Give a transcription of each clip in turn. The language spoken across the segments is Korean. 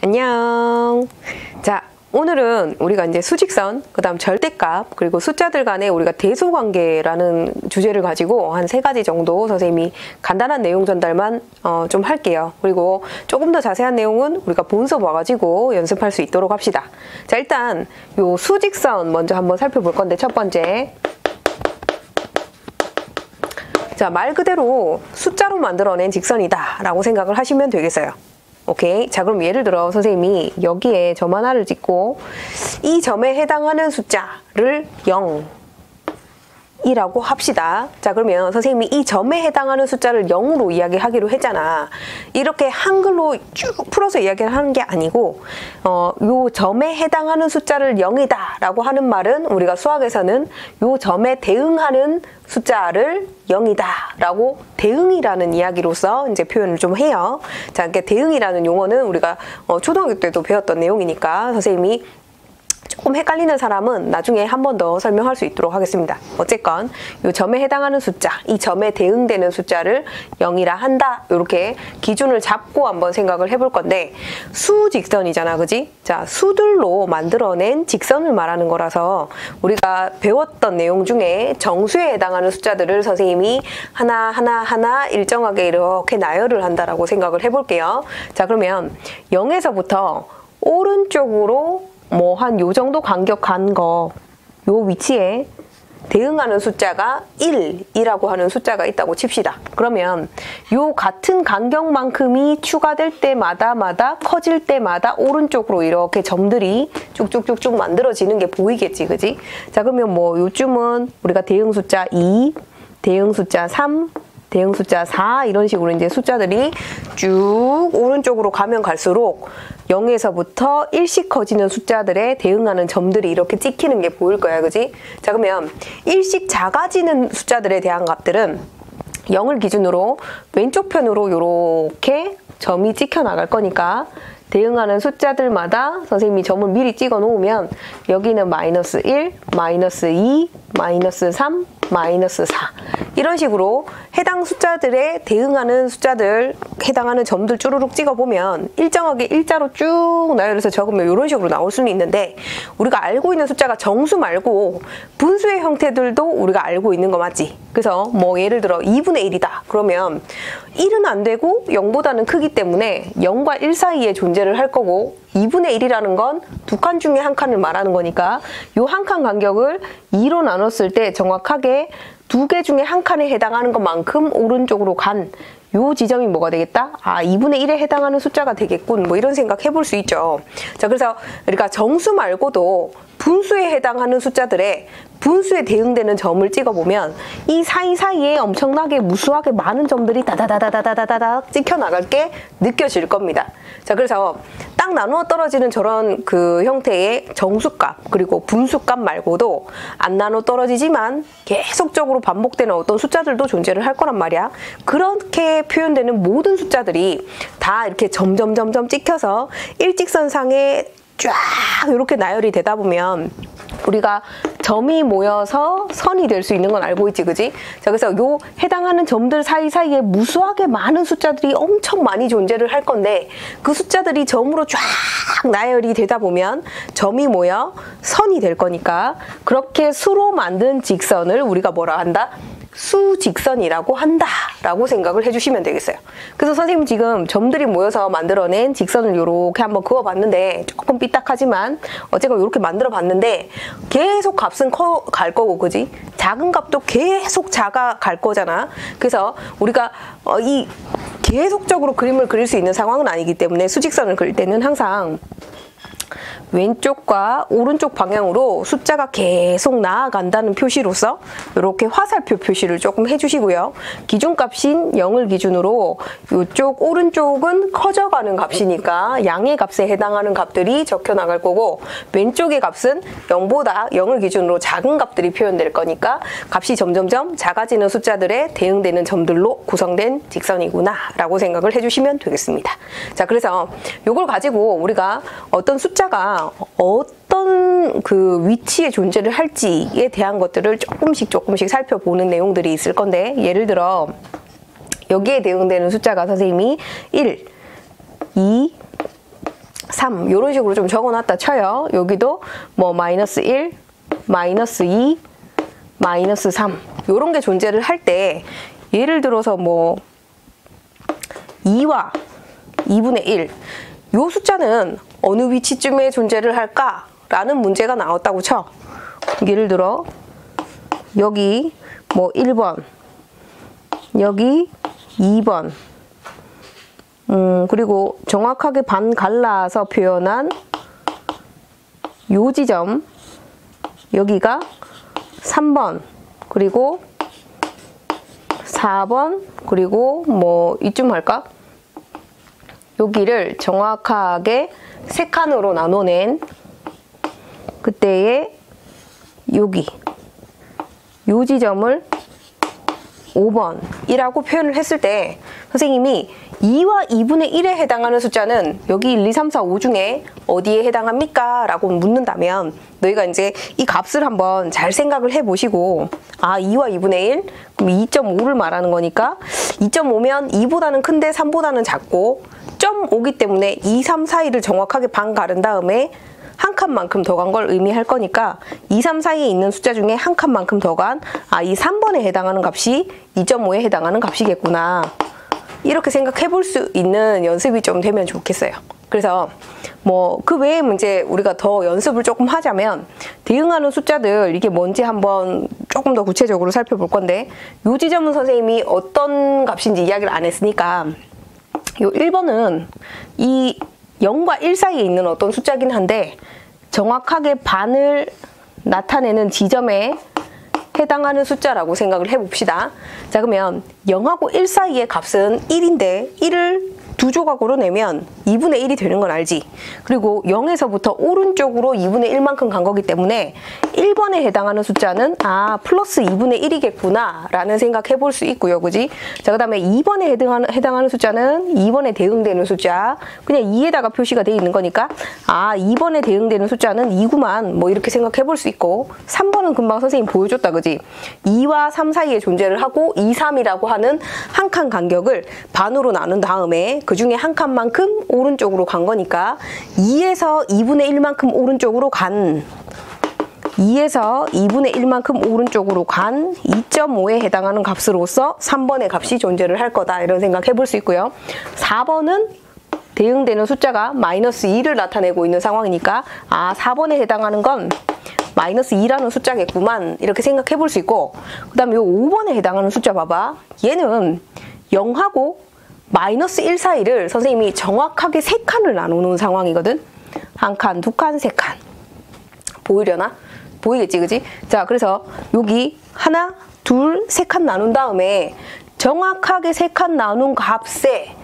안녕. 자, 오늘은 우리가 이제 수직선, 그 다음 절대값, 그리고 숫자들 간의 우리가 대소관계라는 주제를 가지고 한 3가지 정도 선생님이 간단한 내용 전달만 좀 할게요. 그리고 조금 더 자세한 내용은 우리가 본 수업 와가지고 연습할 수 있도록 합시다. 자, 일단 요 수직선 먼저 한번 살펴볼 건데, 첫 번째. 자, 말 그대로 숫자로 만들어낸 직선이다 라고 생각을 하시면 되겠어요. 오케이. 자, 그럼 예를 들어 선생님이 여기에 점 하나를 찍고 이 점에 해당하는 숫자를 0이라고 합시다. 자, 그러면 선생님이 이 점에 해당하는 숫자를 0으로 이야기하기로 했잖아. 이렇게 한글로 쭉 풀어서 이야기를 하는 게 아니고 요 점에 해당하는 숫자를 0이다 라고 하는 말은 우리가 수학에서는 요 점에 대응하는 숫자를 0이다 라고 대응이라는 이야기로서 이제 표현을 좀 해요. 자, 그러니까 대응이라는 용어는 우리가 초등학교 때도 배웠던 내용이니까 선생님이 조금 헷갈리는 사람은 나중에 한 번 더 설명할 수 있도록 하겠습니다. 어쨌건 이 점에 해당하는 숫자, 이 점에 대응되는 숫자를 0이라 한다. 이렇게 기준을 잡고 한번 생각을 해볼 건데, 수직선이잖아, 그지? 자, 수들로 만들어낸 직선을 말하는 거라서 우리가 배웠던 내용 중에 정수에 해당하는 숫자들을 선생님이 하나 일정하게 이렇게 나열을 한다라고 생각을 해볼게요. 자, 그러면 0에서부터 오른쪽으로 뭐 한 요 정도 간격 간 거, 요 위치에 대응하는 숫자가 1이라고 하는 숫자가 있다고 칩시다. 그러면 요 같은 간격만큼이 추가될 때마다 커질 때마다 오른쪽으로 이렇게 점들이 쭉쭉쭉쭉 만들어지는 게 보이겠지, 그지? 자, 그러면 뭐 요쯤은 우리가 대응 숫자 2, 대응 숫자 3, 대응 숫자 4 이런 식으로 이제 숫자들이 쭉 오른쪽으로 가면 갈수록 0에서부터 1씩 커지는 숫자들에 대응하는 점들이 이렇게 찍히는 게 보일 거야, 그지? 자, 그러면 1씩 작아지는 숫자들에 대한 값들은 0을 기준으로 왼쪽 편으로 이렇게 점이 찍혀 나갈 거니까 대응하는 숫자들마다 선생님이 점을 미리 찍어 놓으면 여기는 마이너스 1, 마이너스 2, 마이너스 3, 마이너스 4 이런 식으로 해당 숫자들에 대응하는 숫자들, 해당하는 점들 쭈루룩 찍어보면 일정하게 일자로 쭉 나열해서 적으면 이런 식으로 나올 수는 있는데, 우리가 알고 있는 숫자가 정수 말고 분수의 형태들도 우리가 알고 있는 거 맞지? 그래서 뭐 예를 들어 2분의 1이다 그러면 1은 안 되고 0보다는 크기 때문에 0과 1 사이에 존재를 할 거고, 2분의 1이라는 건 두 칸 중에 한 칸을 말하는 거니까 이 한 칸 간격을 2로 나눴을 때 정확하게 2개 중에 한 칸에 해당하는 것만큼 오른쪽으로 간 요 지점이 뭐가 되겠다? 아, 2분의 1에 해당하는 숫자가 되겠군. 뭐 이런 생각 해볼 수 있죠. 자, 그래서 우리가 정수 말고도 분수에 해당하는 숫자들의 분수에 대응되는 점을 찍어보면 이 사이사이에 엄청나게 무수하게 많은 점들이 다다다다다다다닥 찍혀 나갈 게 느껴질 겁니다. 자, 그래서 딱 나누어 떨어지는 저런 그 형태의 정수값 그리고 분수값 말고도 안 나눠 떨어지지만 계속적으로 반복되는 어떤 숫자들도 존재를 할 거란 말이야. 그렇게 표현되는 모든 숫자들이 다 이렇게 점점점점 찍혀서 일직선상에 쫙 이렇게 나열이 되다 보면 우리가 점이 모여서 선이 될 수 있는 건 알고 있지, 그지? 자, 그래서 요 해당하는 점들 사이사이에 무수하게 많은 숫자들이 엄청 많이 존재를 할 건데, 그 숫자들이 점으로 쫙 나열이 되다 보면 점이 모여 선이 될 거니까 그렇게 수로 만든 직선을 우리가 뭐라 한다? 수직선이라고 한다라고 생각을 해주시면 되겠어요. 그래서 선생님 지금 점들이 모여서 만들어낸 직선을 이렇게 한번 그어봤는데 조금 삐딱하지만 어쨌건 이렇게 만들어봤는데 계속 값은 갈 거고, 그지? 작은 값도 계속 작아갈 거잖아. 그래서 우리가 이 계속적으로 그림을 그릴 수 있는 상황은 아니기 때문에 수직선을 그릴 때는 항상 왼쪽과 오른쪽 방향으로 숫자가 계속 나아간다는 표시로서 이렇게 화살표 표시를 조금 해주시고요. 기준값인 0을 기준으로 이쪽 오른쪽은 커져가는 값이니까 양의 값에 해당하는 값들이 적혀 나갈 거고, 왼쪽의 값은 0보다 0을 기준으로 작은 값들이 표현될 거니까 값이 점점점 작아지는 숫자들에 대응되는 점들로 구성된 직선이구나 라고 생각을 해주시면 되겠습니다. 자, 그래서 이걸 가지고 우리가 어떤 숫자가 어떤 그 위치에 존재를 할지에 대한 것들을 조금씩 살펴보는 내용들이 있을 건데, 예를 들어 여기에 대응되는 숫자가 선생님이 1, 2, 3 3 이런 식으로 좀 적어놨다 쳐요. 여기도 뭐 마이너스 1, 마이너스 2, 마이너스 3 이런 게 존재를 할 때 예를 들어서 뭐 2와 2분의 1 이 숫자는 어느 위치쯤에 존재를 할까라는 문제가 나왔다고 쳐. 예를 들어 여기 뭐 1번, 여기 2번, 그리고 정확하게 반 갈라서 표현한 요 지점, 여기가 3번, 그리고 4번, 그리고 뭐 이쯤 할까? 여기를 정확하게 세 칸으로 나눠낸 그때의 여기 요 지점을 5번이라고 표현을 했을 때 선생님이 2와 2분의 1에 해당하는 숫자는 여기 1, 2, 3, 4, 5 중에 어디에 해당합니까? 라고 묻는다면 너희가 이제 이 값을 한번 잘 생각을 해보시고 2와 2분의 1? 그럼 2.5를 말하는 거니까 2.5면 2보다는 큰데 3보다는 작고 0.5기 때문에 2, 3 사이를 정확하게 반 가른 다음에 한 칸만큼 더 간 걸 의미할 거니까 2, 3 사이에 있는 숫자 중에 한 칸만큼 더 간 이 3번에 해당하는 값이 2.5에 해당하는 값이겠구나. 이렇게 생각해 볼 수 있는 연습이 좀 되면 좋겠어요. 그래서 뭐 그 외에 문제 우리가 더 연습을 조금 하자면 대응하는 숫자들 이게 뭔지 한번 조금 더 구체적으로 살펴볼 건데 요 지점은 선생님이 어떤 값인지 이야기를 안 했으니까 요 1번은 이 0과 1 사이에 있는 어떤 숫자긴 한데 정확하게 반을 나타내는 지점에 해당하는 숫자라고 생각을 해봅시다. 자, 그러면 0하고 1 사이의 값은 1인데 1을 두 조각으로 내면 2분의 1이 되는 건 알지? 그리고 0에서부터 오른쪽으로 2분의 1만큼 간 거기 때문에 1번에 해당하는 숫자는 플러스 2분의 1이겠구나 라는 생각해 볼 수 있고요. 그지? 자, 그 다음에 2번에 해당하는 숫자는 2번에 대응되는 숫자 그냥 2에다가 표시가 돼 있는 거니까 2번에 대응되는 숫자는 2구만 뭐 이렇게 생각해 볼 수 있고 3번은 금방 선생님 보여줬다. 그지? 2와 3 사이에 존재를 하고 2, 3이라고 하는 한 칸 간격을 반으로 나눈 다음에 그 중에 한 칸만큼 오른쪽으로 간 거니까 2에서 2분의 1만큼 오른쪽으로 간 2에서 2분의 1만큼 오른쪽으로 간 2.5에 해당하는 값으로서 3번의 값이 존재를 할 거다 이런 생각 해볼 수 있고요. 4번은 대응되는 숫자가 마이너스 2를 나타내고 있는 상황이니까 4번에 해당하는 건 마이너스 2라는 숫자겠구만 이렇게 생각해 볼 수 있고 그 다음에 요 5번에 해당하는 숫자 봐봐. 얘는 0하고 마이너스 1 사이를 선생님이 정확하게 3칸을 나누는 상황이거든. 한 칸, 두 칸, 세 칸. 보이려나? 보이겠지, 그지? 자, 그래서 여기 하나, 둘, 세 칸 나눈 다음에 정확하게 3칸 나눈 값에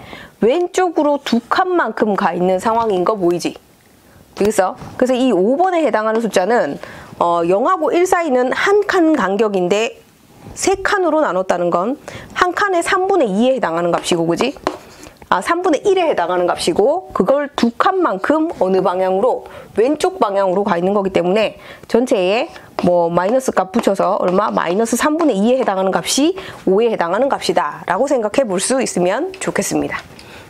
왼쪽으로 2칸만큼 가 있는 상황인 거 보이지? 되겠어? 그래서 이 5번에 해당하는 숫자는 0하고 1 사이는 한 칸 간격인데 3칸으로 나눴다는 건 한 칸에 3분의 2에 해당하는 값이고, 그지? 3분의 1에 해당하는 값이고 그걸 2칸만큼 어느 방향으로? 왼쪽 방향으로 가 있는 거기 때문에 전체에 뭐 마이너스 값 붙여서 얼마? 마이너스 3분의 2에 해당하는 값이 5에 해당하는 값이다 라고 생각해 볼 수 있으면 좋겠습니다.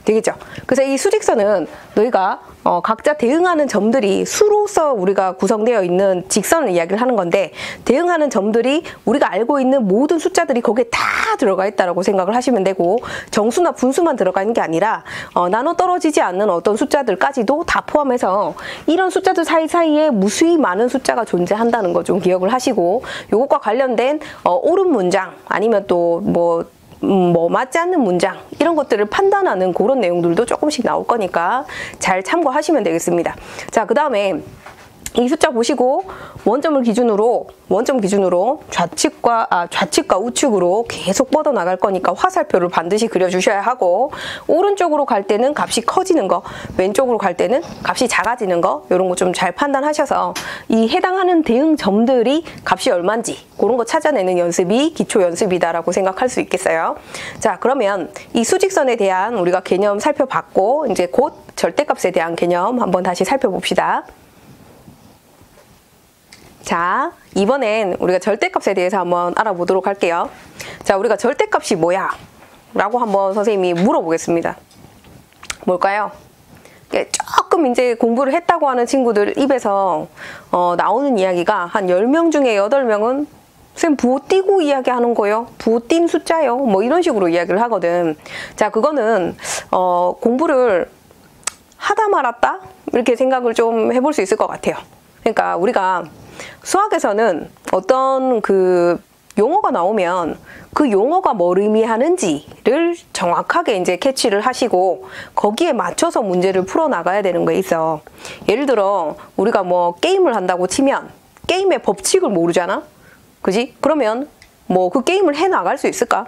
되겠죠? 그래서 이 수직선은 너희가 각자 대응하는 점들이 수로서 우리가 구성되어 있는 직선을 이야기를 하는 건데 대응하는 점들이 우리가 알고 있는 모든 숫자들이 거기에 다 들어가 있다고 생각을 하시면 되고 정수나 분수만 들어가 있는 게 아니라 나눠 떨어지지 않는 어떤 숫자들까지도 다 포함해서 이런 숫자들 사이사이에 무수히 많은 숫자가 존재한다는 거 좀 기억을 하시고 이것과 관련된 옳은 문장 아니면 또 뭐 맞지 않는 문장 이런 것들을 판단하는 그런 내용들도 조금씩 나올 거니까 잘 참고하시면 되겠습니다. 자, 그 다음에 이 숫자 보시고 원점 기준으로 좌측과 우측으로 계속 뻗어 나갈 거니까 화살표를 반드시 그려주셔야 하고 오른쪽으로 갈 때는 값이 커지는 거, 왼쪽으로 갈 때는 값이 작아지는 거 이런 거 좀 잘 판단하셔서 이 해당하는 대응 점들이 값이 얼마인지 그런 거 찾아내는 연습이 기초 연습이다라고 생각할 수 있겠어요. 자, 그러면 이 수직선에 대한 우리가 개념 살펴봤고 이제 곧 절대값에 대한 개념 한번 다시 살펴봅시다. 자, 이번엔 우리가 절대값에 대해서 한번 알아보도록 할게요. 자, 우리가 절대값이 뭐야? 라고 한번 선생님이 물어보겠습니다. 뭘까요? 조금 이제 공부를 했다고 하는 친구들 입에서 나오는 이야기가 한 10명 중에 8명은 선생님 부호 띄고 이야기하는 거요. 부호 띈 숫자요. 뭐 이런 식으로 이야기를 하거든. 자, 그거는 공부를 하다 말았다? 이렇게 생각을 좀 해볼 수 있을 것 같아요. 그러니까 우리가 수학에서는 어떤 그 용어가 나오면 그 용어가 뭘 의미하는지를 정확하게 이제 캐치를 하시고 거기에 맞춰서 문제를 풀어 나가야 되는 게 있어. 예를 들어 우리가 뭐 게임을 한다고 치면 게임의 법칙을 모르잖아? 그지? 그러면 뭐 그 게임을 해 나갈 수 있을까?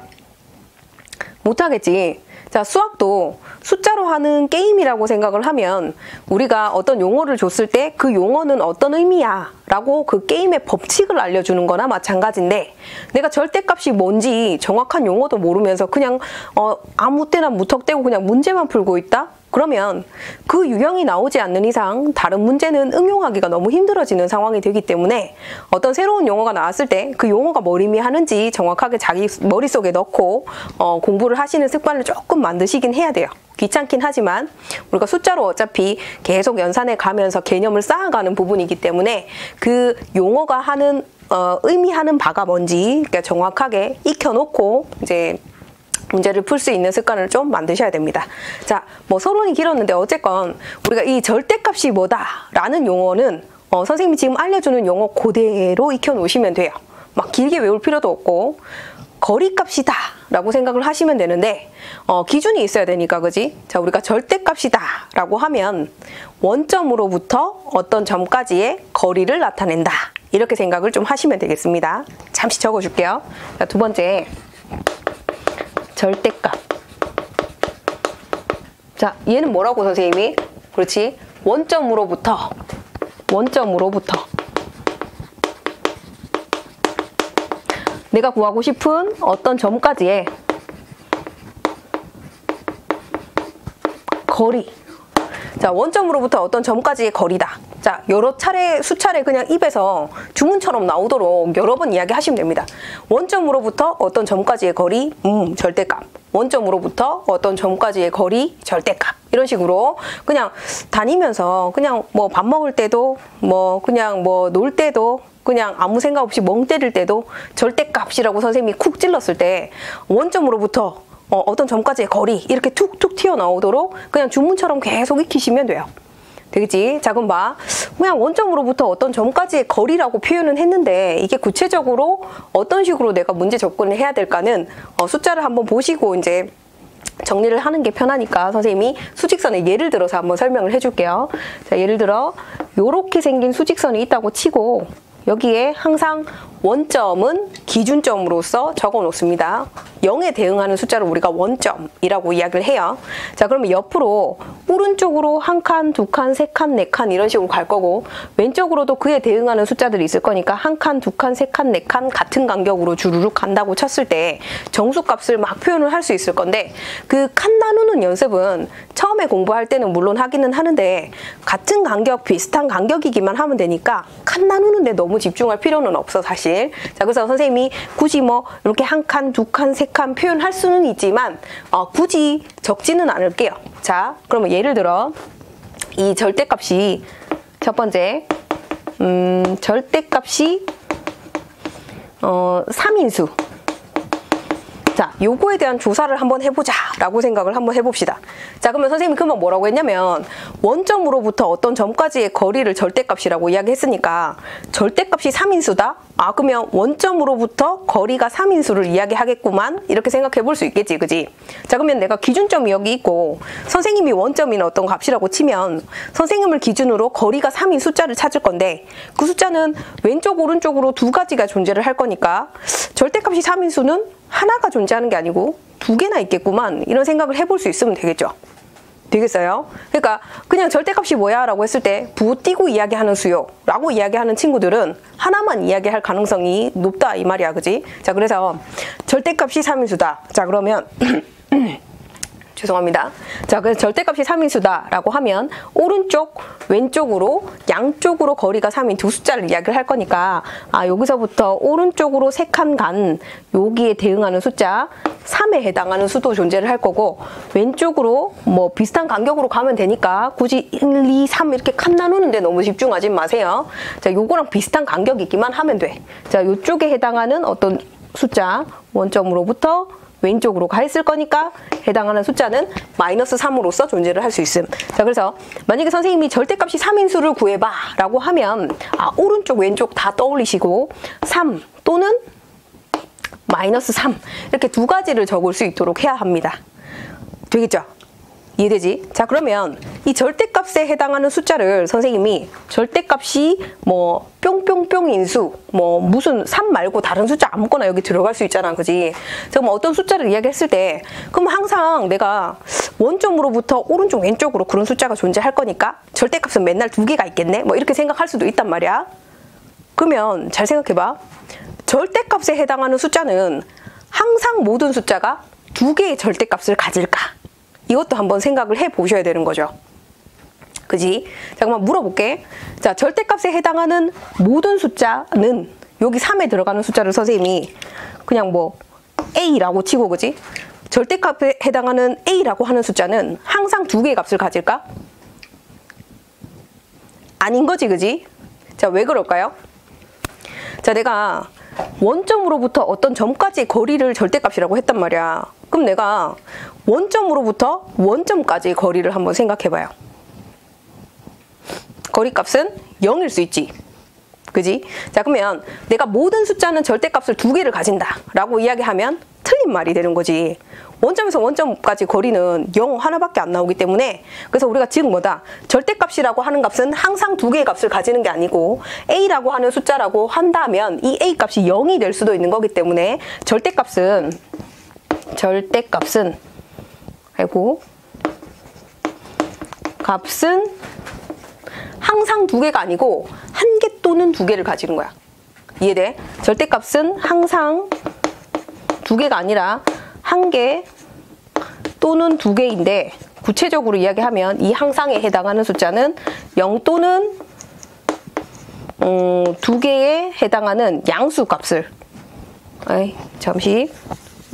못하겠지. 자, 수학도 숫자로 하는 게임이라고 생각을 하면 우리가 어떤 용어를 줬을 때 그 용어는 어떤 의미야 라고 그 게임의 법칙을 알려주는 거나 마찬가지인데 내가 절대값이 뭔지 정확한 용어도 모르면서 그냥 아무 때나 무턱대고 그냥 문제만 풀고 있다? 그러면 그 유형이 나오지 않는 이상 다른 문제는 응용하기가 너무 힘들어지는 상황이 되기 때문에 어떤 새로운 용어가 나왔을 때 그 용어가 뭘 의미하는지 정확하게 자기 머릿속에 넣고 공부를 하시는 습관을 조금 만드시긴 해야 돼요. 귀찮긴 하지만 우리가 숫자로 어차피 계속 연산해 가면서 개념을 쌓아가는 부분이기 때문에 그 용어가 하는 의미하는 바가 뭔지 그러니까 정확하게 익혀놓고 이제 문제를 풀 수 있는 습관을 좀 만드셔야 됩니다. 자, 뭐 서론이 길었는데 어쨌건 우리가 이 절대값이 뭐다라는 용어는 선생님이 지금 알려주는 용어 그대로 익혀놓으시면 돼요. 막 길게 외울 필요도 없고 거리값이다 라고 생각을 하시면 되는데 기준이 있어야 되니까 그지? 자, 우리가 절대값이다 라고 하면 원점으로부터 어떤 점까지의 거리를 나타낸다 이렇게 생각을 좀 하시면 되겠습니다. 잠시 적어줄게요. 자, 두 번째 절대값. 자, 얘는 뭐라고 선생님이? 그렇지, 원점으로부터 내가 구하고 싶은 어떤 점까지의 거리. 자, 원점으로부터 어떤 점까지의 거리다. 자, 여러 차례, 수차례 그냥 입에서 주문처럼 나오도록 여러 번 이야기하시면 됩니다. 원점으로부터 어떤 점까지의 거리, 절대값. 원점으로부터 어떤 점까지의 거리, 절대값. 이런 식으로 그냥 다니면서 그냥 뭐 밥 먹을 때도 뭐 그냥 뭐 놀 때도 그냥 아무 생각 없이 멍 때릴 때도 절대값이라고 선생님이 쿡 찔렀을 때 원점으로부터 어떤 점까지의 거리 이렇게 툭툭 튀어나오도록 그냥 주문처럼 계속 익히시면 돼요. 되겠지? 자, 그럼 봐. 그냥 원점으로부터 어떤 점까지의 거리라고 표현은 했는데 이게 구체적으로 어떤 식으로 내가 문제 접근을 해야 될까는 숫자를 한번 보시고 이제 정리를 하는 게 편하니까 선생님이 수직선의 예를 들어서 한번 설명을 해줄게요. 자, 예를 들어 요렇게 생긴 수직선이 있다고 치고 여기에 항상 원점은 기준점으로서 적어 놓습니다. 0에 대응하는 숫자를 우리가 원점이라고 이야기를 해요. 자, 그러면 옆으로 오른쪽으로 한 칸, 두 칸, 세 칸, 네 칸 이런 식으로 갈 거고 왼쪽으로도 그에 대응하는 숫자들이 있을 거니까 한 칸, 두 칸, 세 칸, 네 칸 같은 간격으로 주르륵 간다고 쳤을 때 정수값을 막 표현을 할 수 있을 건데 그 칸 나누는 연습은 처음에 공부할 때는 물론 하기는 하는데 같은 간격, 비슷한 간격이기만 하면 되니까 칸 나누는 데 너무 집중할 필요는 없어 사실. 자, 그래서 선생님이 굳이 뭐 이렇게 한 칸, 두 칸, 세 칸 표현할 수는 있지만 굳이 적지는 않을게요. 자, 그러면 예를 들어 이 절대값이 첫 번째 절대값이 3인수. 자, 요거에 대한 조사를 한번 해보자 라고 생각을 한번 해봅시다. 자, 그러면 선생님이 그만 뭐라고 했냐면 원점으로부터 어떤 점까지의 거리를 절대값이라고 이야기했으니까 절대값이 3인수다? 아, 그러면 원점으로부터 거리가 3인수를 이야기하겠구만 이렇게 생각해 볼 수 있겠지, 그지? 자, 그러면 내가 기준점이 여기 있고 선생님이 원점이나 어떤 값이라고 치면 선생님을 기준으로 거리가 3인 숫자를 찾을 건데 그 숫자는 왼쪽 오른쪽으로 두 가지가 존재를 할 거니까 절대값이 3인수는 하나가 존재하는 게 아니고 두 개나 있겠구만 이런 생각을 해볼 수 있으면 되겠죠. 되겠어요? 그러니까 그냥 절대값이 뭐야 라고 했을 때 부호 띄고 이야기하는 수요 라고 이야기하는 친구들은 하나만 이야기할 가능성이 높다 이 말이야, 그지? 자, 그래서 절대값이 3인수다. 자, 그러면 죄송합니다. 자, 그래서 절대값이 3인수다라고 하면 오른쪽, 왼쪽으로 양쪽으로 거리가 3인 두 숫자를 이야기를 할 거니까 여기서부터 오른쪽으로 3칸 간 여기에 대응하는 숫자 3에 해당하는 수도 존재를 할 거고 왼쪽으로 뭐 비슷한 간격으로 가면 되니까 굳이 1, 2, 3 이렇게 칸 나누는데 너무 집중하지 마세요. 자, 요거랑 비슷한 간격이기만 하면 돼. 자, 요쪽에 해당하는 어떤 숫자 원점으로부터 왼쪽으로 가 있을 거니까 해당하는 숫자는 -3으로서 존재를 할 수 있음. 자, 그래서 만약에 선생님이 절대값이 3인수를 구해봐 라고 하면 오른쪽 왼쪽 다 떠올리시고 3 또는 -3 이렇게 두 가지를 적을 수 있도록 해야 합니다. 되겠죠? 이해되지? 자, 그러면 이 절대값에 해당하는 숫자를 선생님이 절대값이 뭐 뿅뿅뿅 인수 뭐 무슨 3 말고 다른 숫자 아무거나 여기 들어갈 수 있잖아, 그지? 그럼 어떤 숫자를 이야기했을 때 그럼 항상 내가 원점으로부터 오른쪽 왼쪽으로 그런 숫자가 존재할 거니까 절대값은 맨날 2개가 있겠네? 뭐 이렇게 생각할 수도 있단 말이야. 그러면 잘 생각해봐. 절대값에 해당하는 숫자는 항상 모든 숫자가 2개의 절대값을 가질까? 이것도 한번 생각을 해 보셔야 되는 거죠. 그지? 잠깐만 물어볼게. 자, 절대값에 해당하는 모든 숫자는 여기 3에 들어가는 숫자를 선생님이 그냥 뭐 A라고 치고, 그지? 절대값에 해당하는 A라고 하는 숫자는 항상 2개의 값을 가질까? 아닌 거지, 그지? 자, 왜 그럴까요? 자, 내가 원점으로부터 어떤 점까지의 거리를 절대값이라고 했단 말이야. 그럼 내가 원점으로부터 원점까지의 거리를 한번 생각해봐요. 거리값은 0일 수 있지. 그지? 자, 그러면 내가 모든 숫자는 절대값을 2개를 가진다 라고 이야기하면 틀린 말이 되는 거지. 원점에서 원점까지 거리는 0 하나밖에 안 나오기 때문에 그래서 우리가 즉 뭐다? 절대값이라고 하는 값은 항상 2개의 값을 가지는 게 아니고 A라고 하는 숫자라고 한다면 이 A 값이 0이 될 수도 있는 거기 때문에 절대값은 값은 항상 2개가 아니고 1개 또는 2개를 가지는 거야. 이해돼? 절대값은 항상 2개가 아니라 1개 또는 2개인데 구체적으로 이야기하면 이 항상에 해당하는 숫자는 0 또는 2개에 해당하는 양수값을 잠시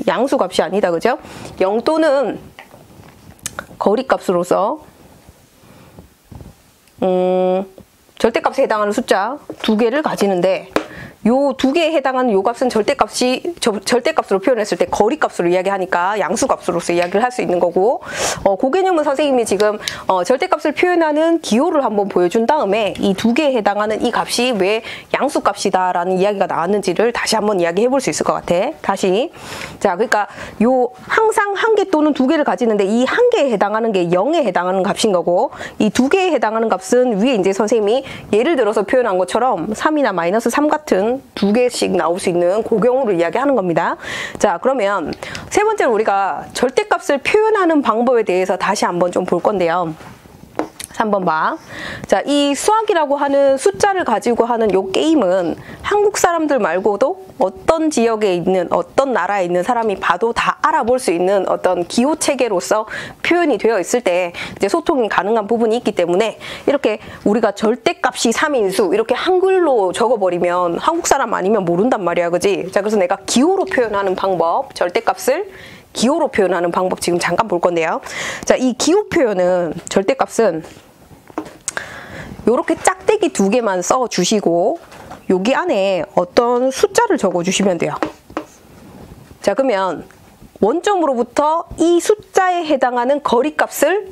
양수값이 아니다, 그죠? 0 또는 거리값으로서 절대값에 해당하는 숫자 2개를 가지는데 요 2개에 해당하는 요 값은 절대값으로 표현했을 때 거리값으로 이야기하니까 양수값으로서 이야기를 할 수 있는 거고 그 개념은 선생님이 지금 절대값을 표현하는 기호를 한번 보여준 다음에 이 2개에 해당하는 이 값이 왜 양수값이다 라는 이야기가 나왔는지를 다시 한번 이야기해 볼 수 있을 것 같아. 다시. 자, 그러니까 요 항상 1개 또는 2개를 가지는데 이 1개에 해당하는 게 0에 해당하는 값인 거고 이 2개에 해당하는 값은 위에 이제 선생님이 예를 들어서 표현한 것처럼 3이나 -3 같은 2개씩 나올 수 있는 그 경우를 이야기하는 겁니다. 자, 그러면 세 번째로 우리가 절대값을 표현하는 방법에 대해서 다시 한번 좀 볼 건데요. 3번 봐. 자, 이 수학이라고 하는 숫자를 가지고 하는 요 게임은 한국 사람들 말고도 어떤 지역에 있는 어떤 나라에 있는 사람이 봐도 다 알아볼 수 있는 어떤 기호 체계로서 표현이 되어 있을 때 이제 소통이 가능한 부분이 있기 때문에 이렇게 우리가 절대값이 3인수 이렇게 한글로 적어버리면 한국 사람 아니면 모른단 말이야, 그지? 자, 그래서 내가 기호로 표현하는 방법, 절대값을 기호로 표현하는 방법 지금 잠깐 볼 건데요. 자, 이 기호 표현은 절대값은 요렇게 짝대기 2개만 써 주시고 여기 안에 어떤 숫자를 적어 주시면 돼요. 자, 그러면 원점으로부터 이 숫자에 해당하는 거리값을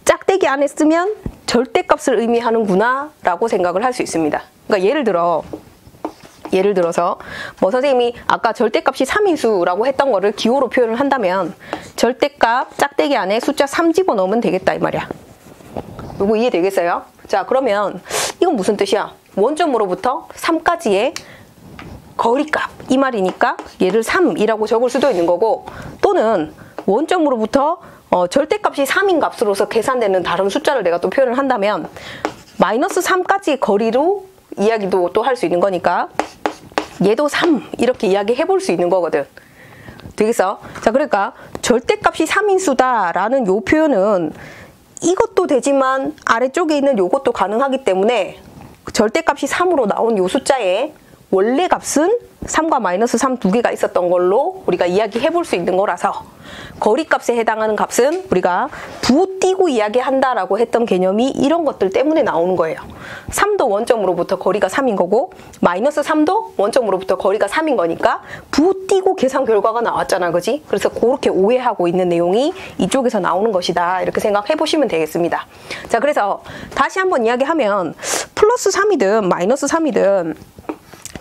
짝대기 안에 쓰면 절대값을 의미하는구나 라고 생각을 할 수 있습니다. 그러니까 예를 들어서 뭐 선생님이 아까 절대값이 3인수라고 했던 거를 기호로 표현을 한다면 절대값 짝대기 안에 숫자 3 집어넣으면 되겠다 이 말이야. 이거 이해되겠어요? 자, 그러면 이건 무슨 뜻이야? 원점으로부터 3까지의 거리값 이 말이니까 얘를 3이라고 적을 수도 있는 거고 또는 원점으로부터 절대값이 3인 값으로서 계산되는 다른 숫자를 내가 또 표현을 한다면 -3까지의 거리로 이야기도 또 할 수 있는 거니까 얘도 3 이렇게 이야기해 볼 수 있는 거거든. 되겠어? 자, 그러니까 절대값이 3인수다라는 요 표현은 이것도 되지만 아래쪽에 있는 요것도 가능하기 때문에 절대값이 3으로 나온 요 숫자에 원래 값은 3과 마이너스 3 두 개가 있었던 걸로 우리가 이야기해 볼 수 있는 거라서 거리값에 해당하는 값은 우리가 부띄고 이야기한다라고 했던 개념이 이런 것들 때문에 나오는 거예요. 3도 원점으로부터 거리가 3인 거고 마이너스 3도 원점으로부터 거리가 3인 거니까 부띄고 계산 결과가 나왔잖아, 그지? 그래서 그렇게 오해하고 있는 내용이 이쪽에서 나오는 것이다, 이렇게 생각해 보시면 되겠습니다. 자, 그래서 다시 한번 이야기하면 플러스 3이든 마이너스 3이든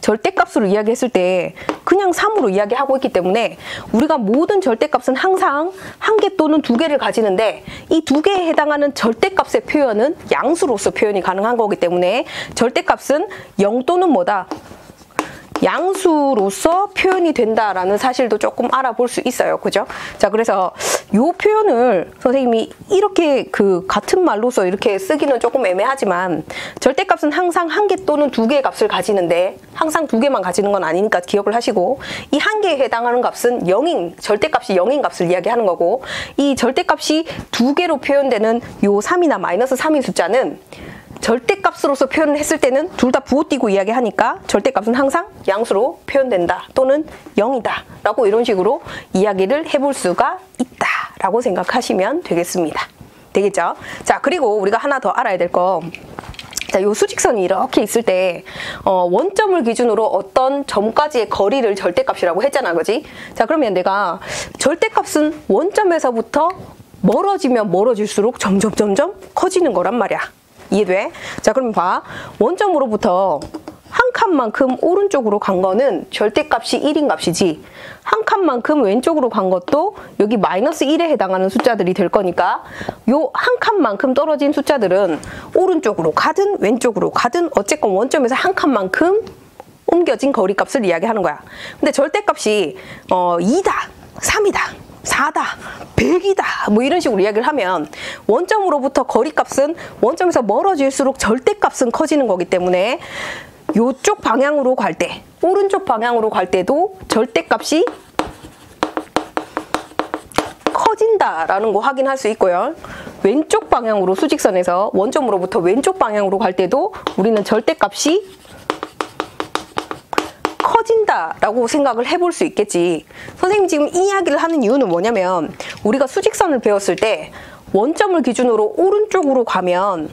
절대값으로 이야기했을 때 그냥 3으로 이야기하고 있기 때문에 우리가 모든 절대값은 항상 한 개 또는 두 개를 가지는데 이 두 개에 해당하는 절대값의 표현은 양수로서 표현이 가능한 거기 때문에 절대값은 0 또는 뭐다? 양수로서 표현이 된다라는 사실도 조금 알아볼 수 있어요. 그죠? 자, 그래서 요 표현을 선생님이 이렇게 같은 말로서 이렇게 쓰기는 조금 애매하지만 절대값은 항상 한 개 또는 두 개의 값을 가지는데 항상 두 개만 가지는 건 아니니까 기억을 하시고 이 한 개에 해당하는 값은 0인, 절대값이 0인 값을 이야기하는 거고 이 절대값이 두 개로 표현되는 요 3이나 마이너스 3인 숫자는 절대값으로서 표현을 했을 때는 둘 다 부호띄고 이야기하니까 절대값은 항상 양수로 표현된다 또는 0이다 라고 이런 식으로 이야기를 해볼 수가 있다 라고 생각하시면 되겠습니다. 되겠죠? 자, 그리고 우리가 하나 더 알아야 될 거, 자, 요 수직선이 이렇게 있을 때 원점을 기준으로 어떤 점까지의 거리를 절대값이라고 했잖아, 그지? 자, 그러면 내가 절대값은 원점에서부터 멀어지면 멀어질수록 점점 커지는 거란 말이야. 이해돼? 자, 그럼 봐. 원점으로부터 한 칸만큼 오른쪽으로 간 거는 절대값이 1인 값이지, 한 칸만큼 왼쪽으로 간 것도 여기 마이너스 1에 해당하는 숫자들이 될 거니까 요 한 칸만큼 떨어진 숫자들은 오른쪽으로 가든 왼쪽으로 가든 어쨌건 원점에서 한 칸만큼 옮겨진 거리값을 이야기하는 거야. 근데 절대값이 2다, 3이다, 4다, 100이다 뭐 이런 식으로 이야기를 하면 원점으로부터 거리값은 원점에서 멀어질수록 절대값은 커지는 거기 때문에 요쪽 방향으로 갈 때, 오른쪽 방향으로 갈 때도 절대값이 커진다라는 거 확인할 수 있고요. 왼쪽 방향으로 수직선에서 원점으로부터 왼쪽 방향으로 갈 때도 우리는 절대값이 커진다라고 생각을 해볼 수 있겠지. 선생님이 지금 이 이야기를 하는 이유는 뭐냐면 우리가 수직선을 배웠을 때 원점을 기준으로 오른쪽으로 가면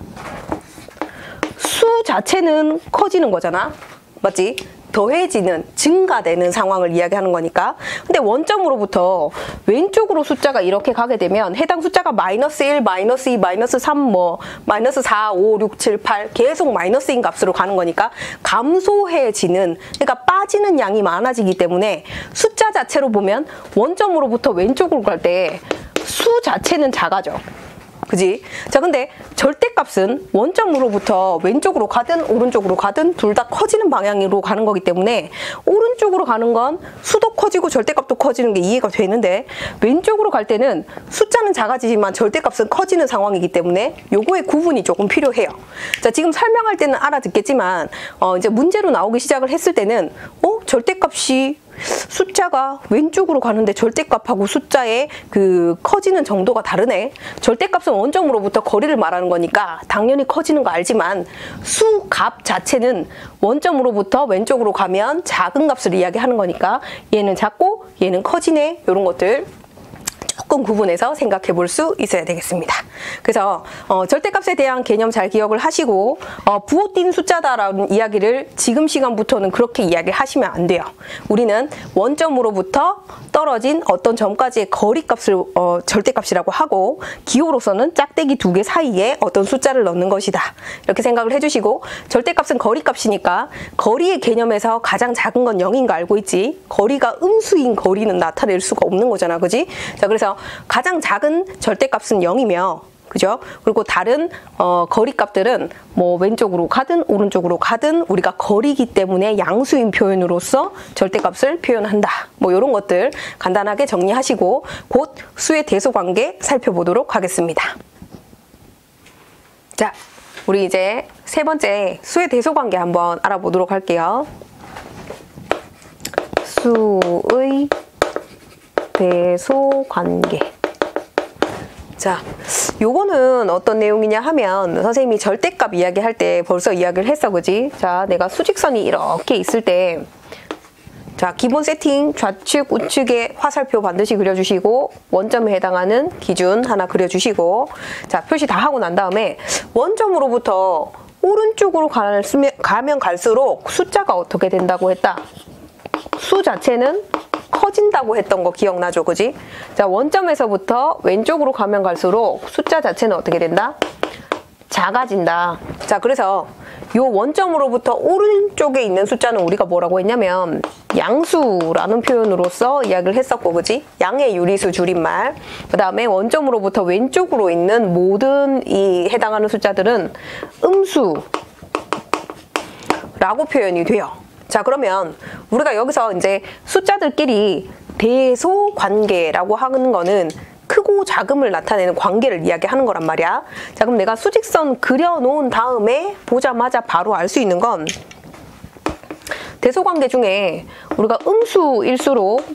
수 자체는 커지는 거잖아. 맞지? 더해지는, 증가되는 상황을 이야기하는 거니까. 근데 원점으로부터 왼쪽으로 숫자가 이렇게 가게 되면 해당 숫자가 마이너스 1, 마이너스 2, 마이너스 3, 마이너스 4, 5, 6, 7, 8 계속 마이너스인 값으로 가는 거니까 감소해지는, 그러니까 빠지는 양이 많아지기 때문에 숫자 자체로 보면 원점으로부터 왼쪽으로 갈 때 수 자체는 작아져. 그지? 자, 근데 절대값은 원점으로부터 왼쪽으로 가든 오른쪽으로 가든 둘 다 커지는 방향으로 가는 거기 때문에 오른쪽으로 가는 건 수도 커지고 절대값도 커지는 게 이해가 되는데 왼쪽으로 갈 때는 숫자는 작아지지만 절대값은 커지는 상황이기 때문에 요거의 구분이 조금 필요해요. 자, 지금 설명할 때는 알아듣겠지만 이제 문제로 나오기 시작을 했을 때는 절대값이 숫자가 왼쪽으로 가는데 절대값하고 숫자의 커지는 정도가 다르네. 절대값은 원점으로부터 거리를 말하는 거니까 당연히 커지는 거 알지만 수 값 자체는 원점으로부터 왼쪽으로 가면 작은 값을 이야기하는 거니까 얘는 작고 얘는 커지네. 이런 것들 조금 구분해서 생각해 볼 수 있어야 되겠습니다. 그래서 절대값에 대한 개념 잘 기억을 하시고 부호띤 숫자다라는 이야기를 지금 시간부터는 그렇게 이야기하시면 안 돼요. 우리는 원점으로부터 떨어진 어떤 점까지의 거리값을 절대값이라고 하고 기호로서는 짝대기 두 개 사이에 어떤 숫자를 넣는 것이다. 이렇게 생각을 해주시고 절대값은 거리값이니까 거리의 개념에서 가장 작은 건 0인 거 알고 있지? 거리가 음수인 거리는 나타낼 수가 없는 거잖아. 그지? 자, 그래서 가장 작은 절대값은 0이며 그죠? 그리고 다른 거리값들은 뭐 왼쪽으로 가든 오른쪽으로 가든 우리가 거리이기 때문에 양수인 표현으로서 절대값을 표현한다. 뭐 이런 것들 간단하게 정리하시고 곧 수의 대소관계 살펴보도록 하겠습니다. 자, 우리 이제 세 번째 수의 대소관계 한번 알아보도록 할게요. 수의 대소관계. 자, 요거는 어떤 내용이냐 하면 선생님이 절대값 이야기할 때 벌써 이야기를 했어, 그지? 자, 내가 수직선이 이렇게 있을 때 자, 기본 세팅 좌측, 우측에 화살표 반드시 그려주시고 원점에 해당하는 기준 하나 그려주시고 자, 표시 다 하고 난 다음에 원점으로부터 오른쪽으로 가면 갈수록 숫자가 어떻게 된다고 했다? 수 자체는 커진다고 했던 거 기억나죠? 그지? 자, 원점에서부터 왼쪽으로 가면 갈수록 숫자 자체는 어떻게 된다? 작아진다. 자, 그래서 요 원점으로부터 오른쪽에 있는 숫자는 우리가 뭐라고 했냐면 양수라는 표현으로서 이야기를 했었고, 그지? 양의 유리수 줄임말. 그 다음에 원점으로부터 왼쪽으로 있는 모든 이 해당하는 숫자들은 음수라고 표현이 돼요. 자, 그러면 우리가 여기서 이제 숫자들끼리 대소관계라고 하는 거는 크고 작음을 나타내는 관계를 이야기하는 거란 말이야. 자, 그럼 내가 수직선 그려놓은 다음에 보자마자 바로 알 수 있는 건 대소관계 중에 우리가 음수일수록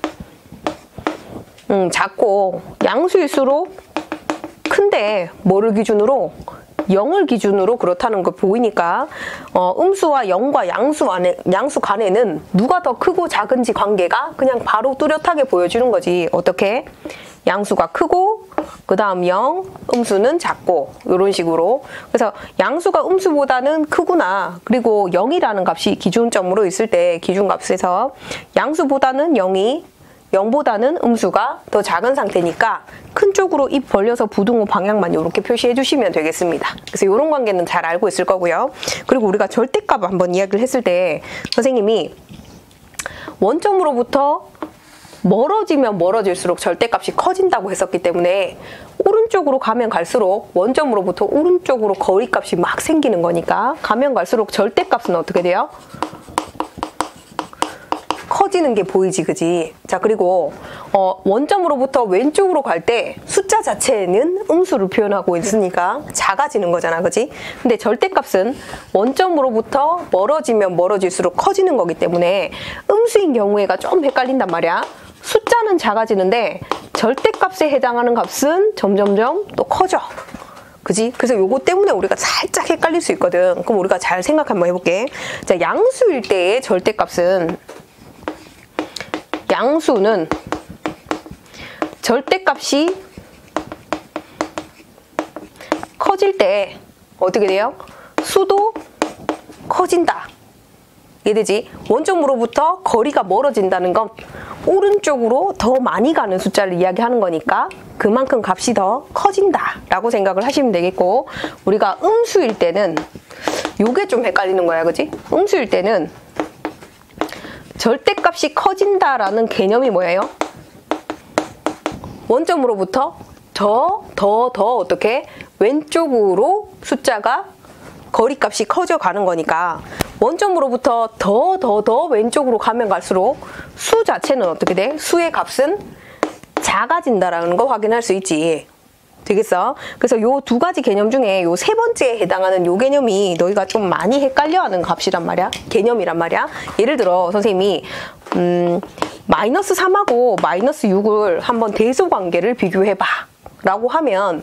작고 양수일수록 큰데 뭐를 기준으로? 0을 기준으로 그렇다는 거 보이니까 음수와 0과 양수 간에는 누가 더 크고 작은지 관계가 그냥 바로 뚜렷하게 보여주는 거지. 어떻게? 양수가 크고 그 다음 0, 음수는 작고 이런 식으로. 그래서 양수가 음수보다는 크구나. 그리고 0이라는 값이 기준점으로 있을 때 기준값에서 양수보다는 0이 0보다는 음수가 더 작은 상태니까 큰 쪽으로 입 벌려서 부등호 방향만 이렇게 표시해 주시면 되겠습니다. 그래서 이런 관계는 잘 알고 있을 거고요. 그리고 우리가 절대값 한번 이야기를 했을 때 선생님이 원점으로부터 멀어지면 멀어질수록 절대값이 커진다고 했었기 때문에 오른쪽으로 가면 갈수록 원점으로부터 오른쪽으로 거리값이 막 생기는 거니까 가면 갈수록 절대값은 어떻게 돼요? 커지는 게 보이지, 그지? 자, 그리고 원점으로부터 왼쪽으로 갈 때 숫자 자체는 음수를 표현하고 있으니까 작아지는 거잖아, 그지? 근데 절대값은 원점으로부터 멀어지면 멀어질수록 커지는 거기 때문에 음수인 경우에가 좀 헷갈린단 말이야. 숫자는 작아지는데 절대값에 해당하는 값은 점점점 또 커져. 그지? 그래서 요거 때문에 우리가 살짝 헷갈릴 수 있거든. 그럼 우리가 잘 생각 한번 해볼게. 자, 양수일 때의 절대값은 양수는 절대값이 커질 때 어떻게 돼요? 수도 커진다. 이해되지? 원점으로부터 거리가 멀어진다는 건 오른쪽으로 더 많이 가는 숫자를 이야기하는 거니까 그만큼 값이 더 커진다 라고 생각을 하시면 되겠고, 우리가 음수일 때는 요게 좀 헷갈리는 거야, 그지? 음수일 때는 절대값이 커진다라는 개념이 뭐예요? 원점으로부터 더 어떻게 왼쪽으로 숫자가 거리값이 커져가는 거니까 원점으로부터 더 왼쪽으로 가면 갈수록 수 자체는 어떻게 돼? 수의 값은 작아진다라는 거 확인할 수 있지. 되겠어? 그래서 요 두 가지 개념 중에 요 세 번째에 해당하는 요 개념이 너희가 좀 많이 헷갈려하는 값이란 말이야. 개념이란 말이야. 예를 들어 선생님이 마이너스 3하고 마이너스 6을 한번 대소관계를 비교해봐 라고 하면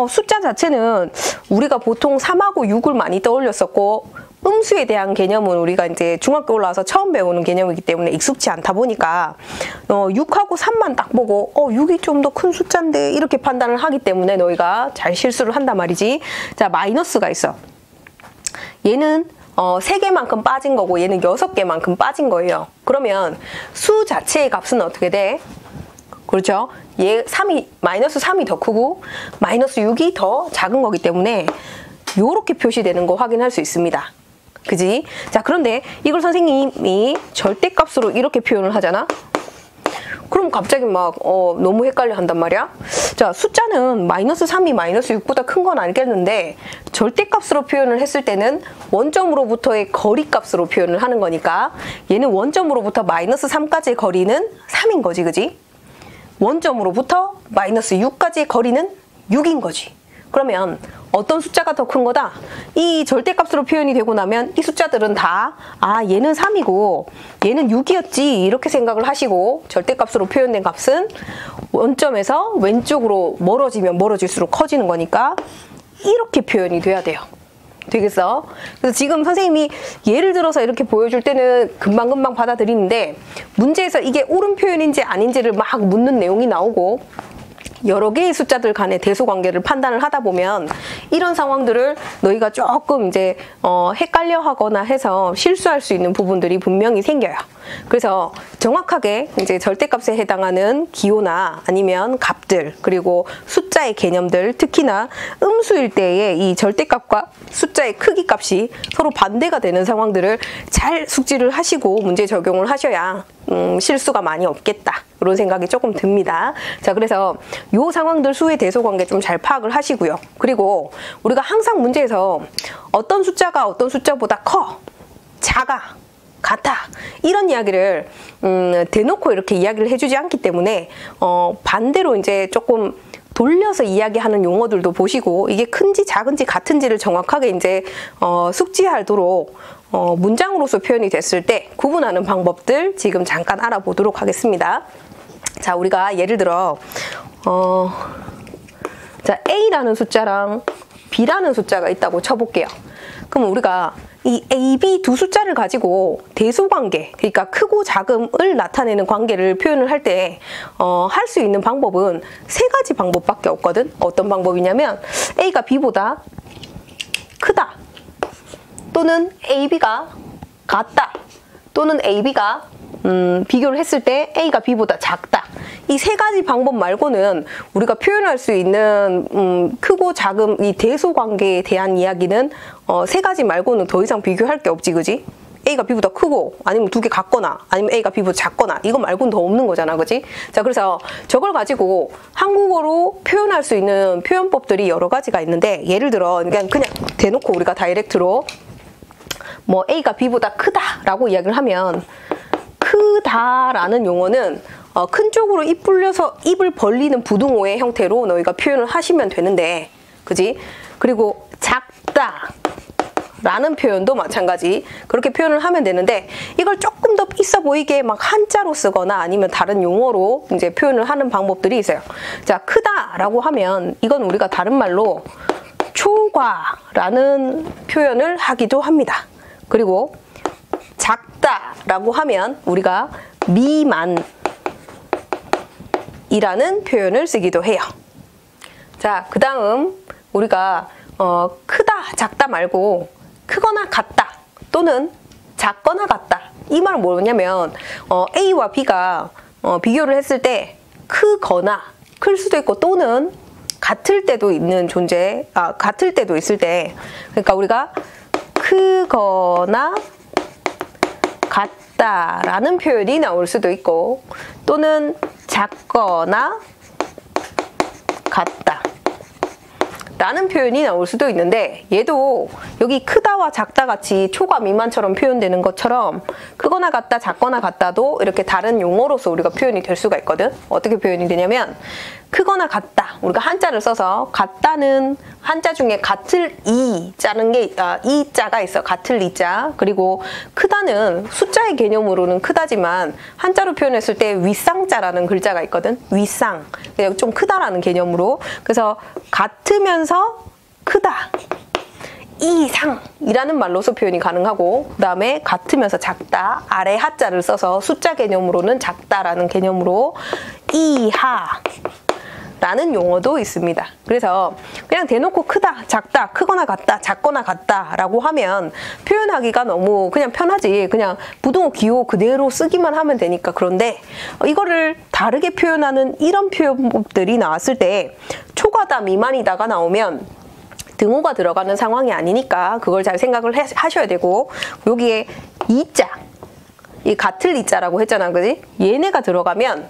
숫자 자체는 우리가 보통 3하고 6을 많이 떠올렸었고 음수에 대한 개념은 우리가 이제 중학교 올라와서 처음 배우는 개념이기 때문에 익숙치 않다 보니까 6하고 3만 딱 보고 6이 좀 더 큰 숫자인데 이렇게 판단을 하기 때문에 너희가 잘 실수를 한단 말이지. 자, 마이너스가 있어. 얘는 3개만큼 빠진 거고 얘는 6개만큼 빠진 거예요. 그러면 수 자체의 값은 어떻게 돼? 그렇죠? 얘 마이너스 3이 더 크고 마이너스 6이 더 작은 거기 때문에 요렇게 표시되는 거 확인할 수 있습니다. 그지? 자, 그런데 이걸 선생님이 절대값으로 이렇게 표현을 하잖아? 그럼 갑자기 막 너무 헷갈려 한단 말이야. 자, 숫자는 마이너스 3이 마이너스 6보다 큰 건 알겠는데 절대값으로 표현을 했을 때는 원점으로부터의 거리값으로 표현을 하는 거니까 얘는 원점으로부터 마이너스 3까지의 거리는 3인 거지, 그지? 원점으로부터 마이너스 6까지의 거리는 6인 거지. 그러면 어떤 숫자가 더 큰 거다? 이 절대값으로 표현이 되고 나면 이 숫자들은 다 얘는 3이고 얘는 6이었지 이렇게 생각을 하시고, 절대값으로 표현된 값은 원점에서 왼쪽으로 멀어지면 멀어질수록 커지는 거니까 이렇게 표현이 돼야 돼요. 되겠어? 그래서 지금 선생님이 예를 들어서 이렇게 보여줄 때는 금방금방 받아들이는데, 문제에서 이게 옳은 표현인지 아닌지를 막 묻는 내용이 나오고 여러 개의 숫자들 간의 대소관계를 판단을 하다 보면 이런 상황들을 너희가 조금 이제 헷갈려 하거나 해서 실수할 수 있는 부분들이 분명히 생겨요. 그래서 정확하게 이제 절대값에 해당하는 기호나 아니면 값들, 그리고 숫자의 개념들, 특히나 음수일 때의 이 절대값과 숫자의 크기 값이 서로 반대가 되는 상황들을 잘 숙지를 하시고 문제 적용을 하셔야 실수가 많이 없겠다, 이런 생각이 조금 듭니다. 자, 그래서 요 상황들 수의 대소관계 좀 잘 파악을 하시고요. 그리고 우리가 항상 문제에서 어떤 숫자가 어떤 숫자보다 커, 작아, 같아, 이런 이야기를 대놓고 이렇게 이야기를 해주지 않기 때문에 반대로 이제 조금 돌려서 이야기하는 용어들도 보시고 이게 큰지 작은지 같은지를 정확하게 이제 숙지하도록 문장으로서 표현이 됐을 때 구분하는 방법들 지금 잠깐 알아보도록 하겠습니다. 자, 우리가 예를 들어 자, A라는 숫자랑 B라는 숫자가 있다고 쳐볼게요. 그럼 우리가 이 A, B 두 숫자를 가지고 대소관계, 그러니까 크고 작음을 나타내는 관계를 표현을 할 때 할 수 있는 방법은 세 가지 방법밖에 없거든. 어떤 방법이냐면 A가 B보다 크다, 또는 AB가 같다, 또는 AB가 비교를 했을 때 A가 B보다 작다. 이 세 가지 방법 말고는 우리가 표현할 수 있는 크고 작음 이 대소관계에 대한 이야기는 세 가지 말고는 더 이상 비교할 게 없지, 그지? A가 B보다 크고 아니면 두 개 같거나 아니면 A가 B보다 작거나 이거 말고는 더 없는 거잖아, 그지? 자, 그래서 저걸 가지고 한국어로 표현할 수 있는 표현법들이 여러 가지가 있는데, 예를 들어 그냥 대놓고 우리가 다이렉트로 뭐 A가 B보다 크다라고 이야기를 하면, 크다라는 용어는 큰 쪽으로 입 불려서 입을 벌리는 부등호의 형태로 너희가 표현을 하시면 되는데, 그지? 그리고 작다 라는 표현도 마찬가지 그렇게 표현을 하면 되는데, 이걸 조금 더 있어 보이게 막 한자로 쓰거나 아니면 다른 용어로 이제 표현을 하는 방법들이 있어요. 자, 크다라고 하면 이건 우리가 다른 말로 초과라는 표현을 하기도 합니다. 그리고 작다라고 하면 우리가 미만이라는 표현을 쓰기도 해요. 자, 그 다음 우리가 크다, 작다 말고 크거나 같다 또는 작거나 같다, 이 말은 뭐냐면 A와 B가 비교를 했을 때 크거나, 클 수도 있고 또는 같을 때도 있는 존재, 같을 때도 있을 때, 그러니까 우리가 크거나 같다라는 표현이 나올 수도 있고, 또는 작거나 같다 라는 표현이 나올 수도 있는데, 얘도 여기 크다와 작다 같이 초과 미만처럼 표현되는 것처럼 크거나 같다, 작거나 같다도 이렇게 다른 용어로서 우리가 표현이 될 수가 있거든. 어떻게 표현이 되냐면, 크거나 같다, 우리가 한자를 써서 같다는 한자 중에 같을 이자는 게 이자가 있어. 같을 이자. 그리고 크다는 숫자의 개념으로는 크다지만 한자로 표현했을 때 윗상자라는 글자가 있거든. 윗상, 그냥 좀 크다라는 개념으로. 그래서 같으면서 크다, 이상이라는 말로서 표현이 가능하고, 그 다음에 같으면서 작다, 아래 하자를 써서 숫자 개념으로는 작다라는 개념으로 이하 라는 용어도 있습니다. 그래서 그냥 대놓고 크다, 작다, 크거나 같다, 작거나 같다 라고 하면 표현하기가 너무 그냥 편하지, 그냥 부등호 기호 그대로 쓰기만 하면 되니까. 그런데 이거를 다르게 표현하는 이런 표현법들이 나왔을 때 초과다, 미만이다가 나오면 등호가 들어가는 상황이 아니니까 그걸 잘 생각을 하셔야 되고, 여기에 이자, 이 같을 이자라고 했잖아, 그지? 얘네가 들어가면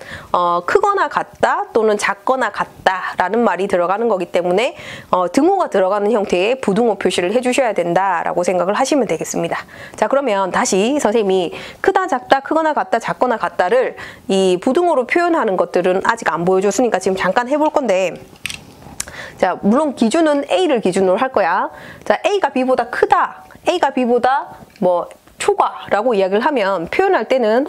크거나 같다 또는 작거나 같다라는 말이 들어가는 거기 때문에 등호가 들어가는 형태의 부등호 표시를 해주셔야 된다라고 생각을 하시면 되겠습니다. 자, 그러면 다시 선생님이 크다, 작다, 크거나 같다, 작거나 같다를 이 부등호로 표현하는 것들은 아직 안 보여줬으니까 지금 잠깐 해볼 건데, 자, 물론 기준은 A를 기준으로 할 거야. 자, A가 B보다 크다. A가 B보다 뭐 초과라고 이야기를 하면 표현할 때는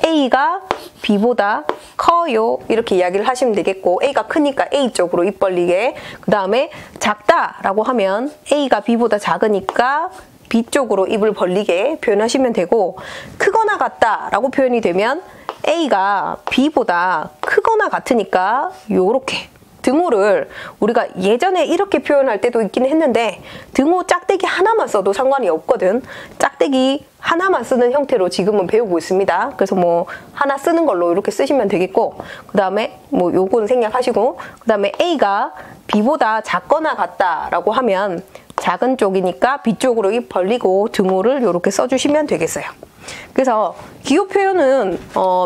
A가 B보다 커요. 이렇게 이야기를 하시면 되겠고, A가 크니까 A 쪽으로 입 벌리게. 그 다음에 작다라고 하면 A가 B보다 작으니까 B 쪽으로 입을 벌리게 표현하시면 되고, 크거나 같다라고 표현이 되면 A가 B보다 크거나 같으니까 요렇게 등호를 우리가 예전에 이렇게 표현할 때도 있긴 했는데 등호 짝대기 하나만 써도 상관이 없거든. 짝대기 하나만 쓰는 형태로 지금은 배우고 있습니다. 그래서 뭐 하나 쓰는 걸로 이렇게 쓰시면 되겠고, 그 다음에 뭐 요건 생략하시고, 그 다음에 A가 B보다 작거나 같다라고 하면 작은 쪽이니까 B 쪽으로 입 벌리고 등호를 이렇게 써주시면 되겠어요. 그래서 기호 표현은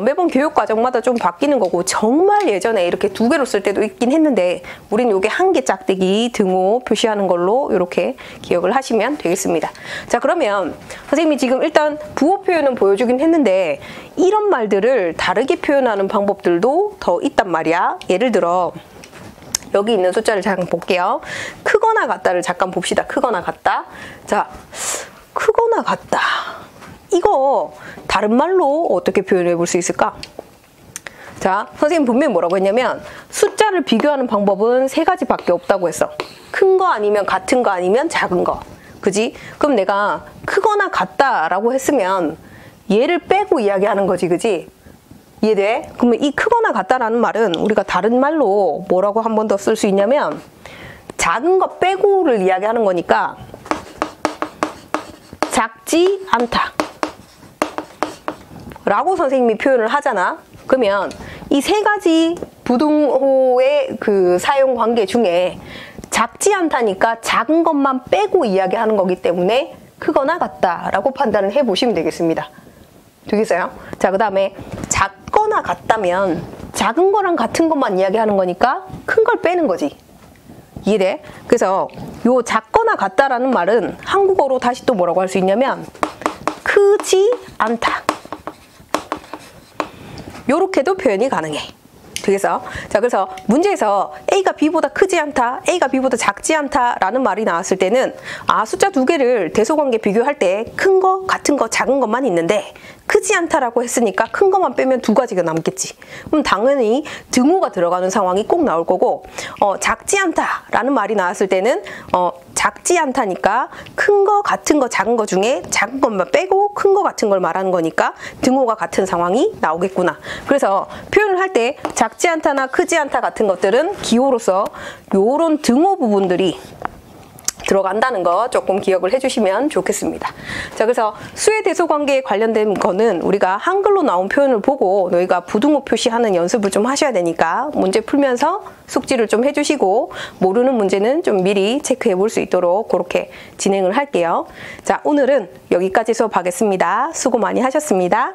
매번 교육 과정마다 좀 바뀌는 거고, 정말 예전에 이렇게 두 개로 쓸 때도 있긴 했는데 우린 요게 한 개 짝대기 등호 표시하는 걸로 이렇게 기억을 하시면 되겠습니다. 자, 그러면 선생님이 지금 일단 부호 표현은 보여주긴 했는데 이런 말들을 다르게 표현하는 방법들도 더 있단 말이야. 예를 들어 여기 있는 숫자를 잠깐 볼게요. 크거나 같다를 잠깐 봅시다. 크거나 같다. 자, 크거나 같다. 이거 다른 말로 어떻게 표현해 볼 수 있을까? 자, 선생님 분명히 뭐라고 했냐면 숫자를 비교하는 방법은 세 가지밖에 없다고 했어. 큰 거 아니면 같은 거 아니면 작은 거. 그지? 그럼 내가 크거나 같다라고 했으면 얘를 빼고 이야기하는 거지, 그지? 이해돼? 그러면 이 크거나 같다라는 말은 우리가 다른 말로 뭐라고 한 번 더 쓸 수 있냐면 작은 거 빼고를 이야기하는 거니까 작지 않다 라고 선생님이 표현을 하잖아. 그러면 이 세 가지 부등호의 그 사용 관계 중에 작지 않다니까 작은 것만 빼고 이야기하는 거기 때문에 크거나 같다라고 판단을 해보시면 되겠습니다. 되겠어요? 자, 그 다음에 작거나 같다면 작은 거랑 같은 것만 이야기하는 거니까 큰 걸 빼는 거지. 이해돼? 그래서 요 작거나 같다라는 말은 한국어로 다시 또 뭐라고 할 수 있냐면 크지 않다. 요렇게도 표현이 가능해. 되겠어? 자, 그래서 문제에서 A가 B보다 크지 않다, A가 B보다 작지 않다라는 말이 나왔을 때는 숫자 두 개를 대소관계 비교할 때 큰 거, 같은 거, 작은 것만 있는데 크지 않다라고 했으니까 큰 것만 빼면 두 가지가 남겠지. 그럼 당연히 등호가 들어가는 상황이 꼭 나올 거고, 작지 않다라는 말이 나왔을 때는 작지 않다니까 큰 거, 같은 거, 작은 거 중에 작은 것만 빼고 큰 거, 같은 걸 말하는 거니까 등호가 같은 상황이 나오겠구나. 그래서 표현을 할 때 작지 않다나 크지 않다 같은 것들은 기호로서 요런 등호 부분들이 들어간다는 거 조금 기억을 해주시면 좋겠습니다. 자, 그래서 수의 대소 관계에 관련된 거는 우리가 한글로 나온 표현을 보고 너희가 부등호 표시하는 연습을 좀 하셔야 되니까 문제 풀면서 숙지를 좀 해주시고 모르는 문제는 좀 미리 체크해 볼 수 있도록 그렇게 진행을 할게요. 자, 오늘은 여기까지 수업하겠습니다. 수고 많이 하셨습니다.